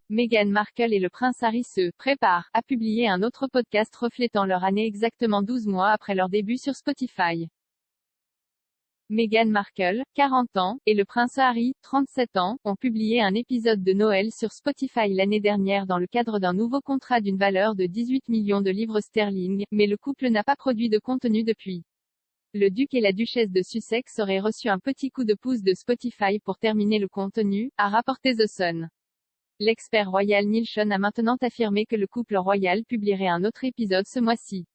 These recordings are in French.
Meghan Markle et le prince Harry se préparent à publier un autre podcast reflétant leur année exactement 12 mois après leur début sur Spotify. Meghan Markle, 40 ans, et le prince Harry, 37 ans, ont publié un épisode de Noël sur Spotify l'année dernière dans le cadre d'un nouveau contrat d'une valeur de 18 millions de livres sterling, mais le couple n'a pas produit de contenu depuis. Le duc et la duchesse de Sussex auraient reçu un petit coup de pouce de Spotify pour terminer le contenu, a rapporté The Sun. L'expert royal Neil Sean a maintenant affirmé que le couple royal publierait un autre épisode ce mois-ci.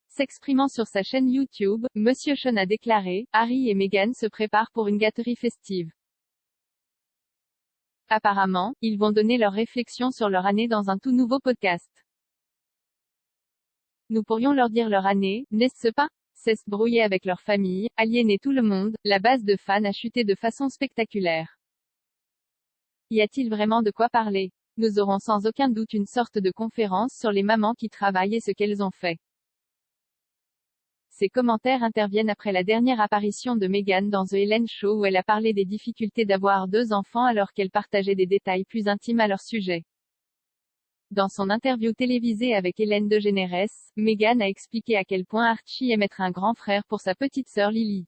S'exprimant sur sa chaîne YouTube, Monsieur Sean a déclaré: Harry et Meghan se préparent pour une gâterie festive. Apparemment, ils vont donner leurs réflexions sur leur année dans un tout nouveau podcast. Nous pourrions leur dire leur année, n'est-ce pas? C'est se brouiller avec leur famille, aliéner tout le monde, la base de fans a chuté de façon spectaculaire. Y a-t-il vraiment de quoi parler? Nous aurons sans aucun doute une sorte de conférence sur les mamans qui travaillent et ce qu'elles ont fait. Ces commentaires interviennent après la dernière apparition de Meghan dans The Ellen Show où elle a parlé des difficultés d'avoir 2 enfants alors qu'elle partageait des détails plus intimes à leur sujet. Dans son interview télévisée avec Ellen DeGeneres, Meghan a expliqué à quel point Archie aime être un grand frère pour sa petite sœur Lily.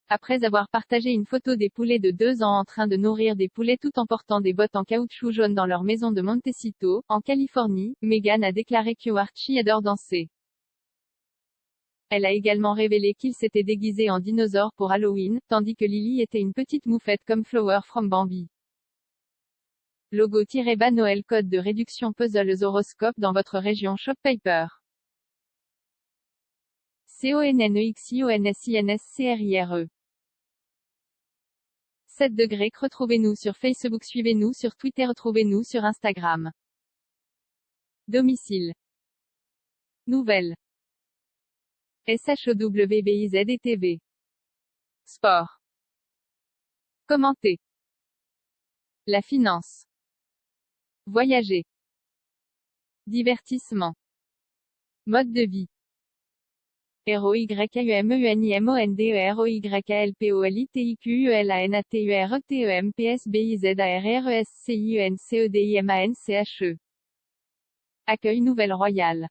Après avoir partagé une photo des poulets de 2 ans en train de nourrir des poulets tout en portant des bottes en caoutchouc jaune dans leur maison de Montecito, en Californie, Meghan a déclaré que Archie adore danser. Elle a également révélé qu'il s'était déguisé en dinosaure pour Halloween, tandis que Lily était une petite moufette comme Flower from Bambi. Logo-bas Noël code de réduction puzzles horoscope dans votre région Shoppaper. CONNEXIONSINSCRIRE 7 degrés. Retrouvez-nous sur Facebook. Suivez-nous sur Twitter. Retrouvez-nous sur Instagram. Domicile. Nouvelles. SHOWBIZ-TV. Sport. Commenter. La finance. Voyager. Divertissement. Mode de vie. ROYGAMEUNIMONDEROYCALPOLITIQUELANATURSCIUNCEDIMANCHE. Accueil Nouvelle Royale.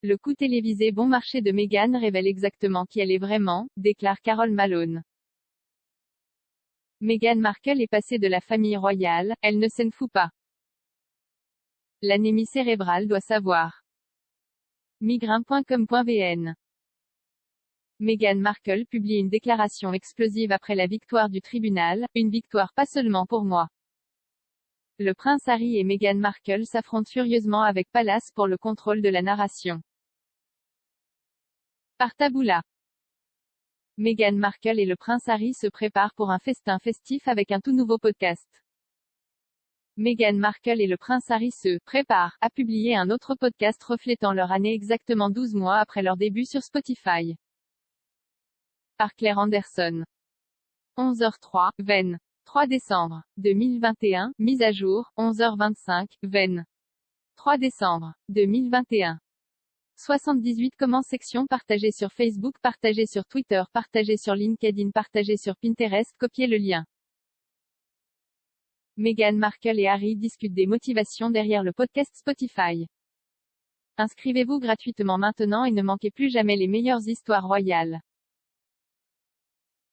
Le coup télévisé bon marché de Meghan révèle exactement qui elle est vraiment, déclare Carol Malone. Meghan Markle est passée de la famille royale, elle ne s'en fout pas. L'anémie cérébrale doit savoir. Migrain.com.vn. Meghan Markle publie une déclaration explosive après la victoire du tribunal, une victoire pas seulement pour moi. Le prince Harry et Meghan Markle s'affrontent furieusement avec Palace pour le contrôle de la narration. Par Taboola. Meghan Markle et le prince Harry se préparent pour un festin festif avec un tout nouveau podcast. Meghan Markle et le prince Harry se préparent à publier un autre podcast reflétant leur année exactement 12 mois après leur début sur Spotify. Par Claire Anderson. 11h03, Venn. 3 décembre 2021, mise à jour, 11h25, Venn. 3 décembre 2021. 78 comment section partagée sur Facebook, partagée sur Twitter, partagée sur LinkedIn, partagée sur Pinterest, copiez le lien. Meghan Markle et Harry discutent des motivations derrière le podcast Spotify. Inscrivez-vous gratuitement maintenant et ne manquez plus jamais les meilleures histoires royales.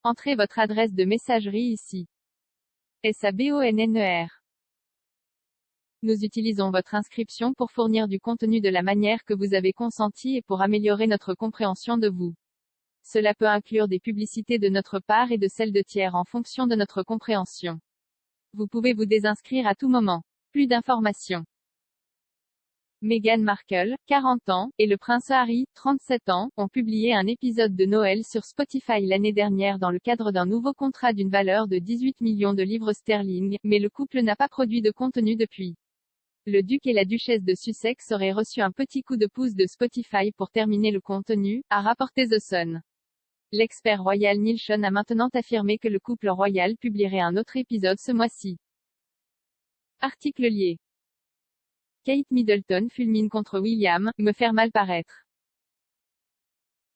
Entrez votre adresse de messagerie ici. SABONNER. Nous utilisons votre inscription pour fournir du contenu de la manière que vous avez consenti et pour améliorer notre compréhension de vous. Cela peut inclure des publicités de notre part et de celles de tiers en fonction de notre compréhension. Vous pouvez vous désinscrire à tout moment. Plus d'informations. Meghan Markle, 40 ans, et le prince Harry, 37 ans, ont publié un épisode de Noël sur Spotify l'année dernière dans le cadre d'un nouveau contrat d'une valeur de 18 millions de livres sterling, mais le couple n'a pas produit de contenu depuis. Le duc et la duchesse de Sussex auraient reçu un petit coup de pouce de Spotify pour terminer le contenu, a rapporté The Sun. L'expert royal Neil Sean a maintenant affirmé que le couple royal publierait un autre épisode ce mois-ci. Article lié. Kate Middleton fulmine contre William, me faire mal paraître.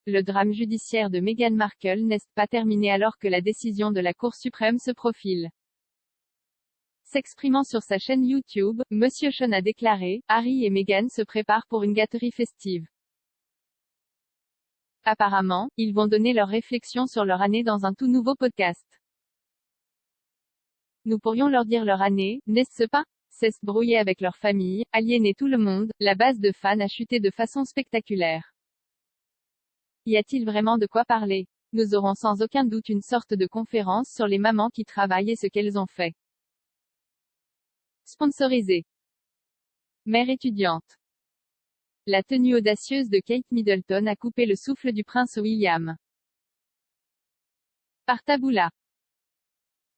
Le drame judiciaire de Meghan Markle n'est pas terminé alors que la décision de la Cour suprême se profile. S'exprimant sur sa chaîne YouTube, Monsieur Sean a déclaré: Harry et Meghan se préparent pour une gâterie festive. Apparemment, ils vont donner leurs réflexions sur leur année dans un tout nouveau podcast. Nous pourrions leur dire leur année, n'est-ce pas? C'est se brouiller avec leur famille, aliéner tout le monde, la base de fans a chuté de façon spectaculaire. Y a-t-il vraiment de quoi parler? Nous aurons sans aucun doute une sorte de conférence sur les mamans qui travaillent et ce qu'elles ont fait. Sponsorisé. Mère étudiante. La tenue audacieuse de Kate Middleton a coupé le souffle du prince William. Par Taboola.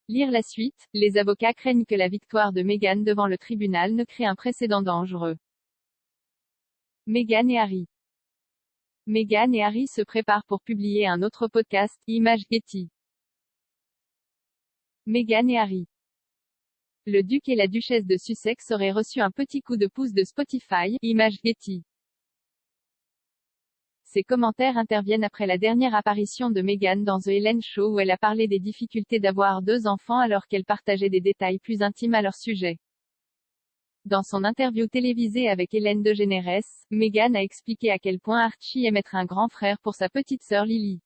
Lire la suite, les avocats craignent que la victoire de Meghan devant le tribunal ne crée un précédent dangereux. Meghan et Harry. Meghan et Harry se préparent pour publier un autre podcast, Image Getty. Meghan et Harry. Le duc et la duchesse de Sussex auraient reçu un petit coup de pouce de Spotify, Image Getty. Ces commentaires interviennent après la dernière apparition de Meghan dans The Ellen Show où elle a parlé des difficultés d'avoir 2 enfants alors qu'elle partageait des détails plus intimes à leur sujet. Dans son interview télévisée avec Ellen DeGeneres, Meghan a expliqué à quel point Archie aime être un grand frère pour sa petite sœur Lily.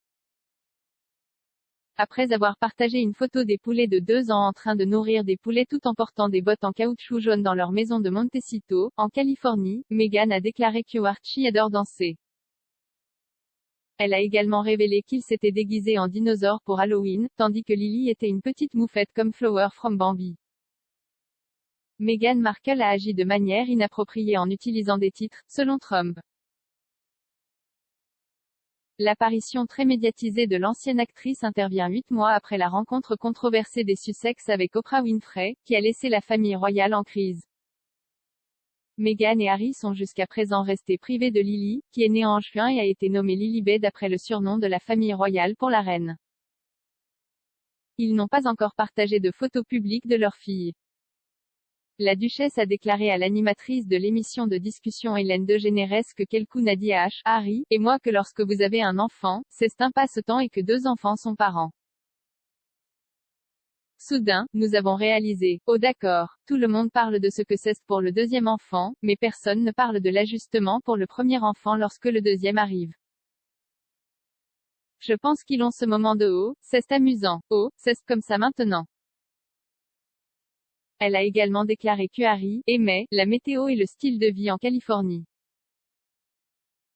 Après avoir partagé une photo des poulets de 2 ans en train de nourrir des poulets tout en portant des bottes en caoutchouc jaune dans leur maison de Montecito, en Californie, Meghan a déclaré que Archie adore danser. Elle a également révélé qu'il s'était déguisé en dinosaure pour Halloween, tandis que Lily était une petite moufette comme Flower from Bambi. Meghan Markle a agi de manière inappropriée en utilisant des titres, selon Trump. L'apparition très médiatisée de l'ancienne actrice intervient 8 mois après la rencontre controversée des Sussex avec Oprah Winfrey, qui a laissé la famille royale en crise. Meghan et Harry sont jusqu'à présent restés privés de Lily, qui est née en juin et a été nommée Lilibet d'après le surnom de la famille royale pour la reine. Ils n'ont pas encore partagé de photos publiques de leur fille. La duchesse a déclaré à l'animatrice de l'émission de discussion Ellen DeGeneres que quel coup n'a dit à Harry et moi que lorsque vous avez un enfant, c'est un passe-temps et que 2 enfants sont parents. Soudain, nous avons réalisé, oh d'accord, tout le monde parle de ce que c'est pour le 2e enfant, mais personne ne parle de l'ajustement pour le premier enfant lorsque le 2e arrive. Je pense qu'ils ont ce moment de oh, c'est amusant, oh, c'est comme ça maintenant. Elle a également déclaré que Harry aimait la météo et le style de vie en Californie.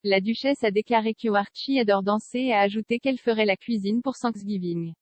La duchesse a déclaré que Archie adore danser et a ajouté qu'elle ferait la cuisine pour Thanksgiving.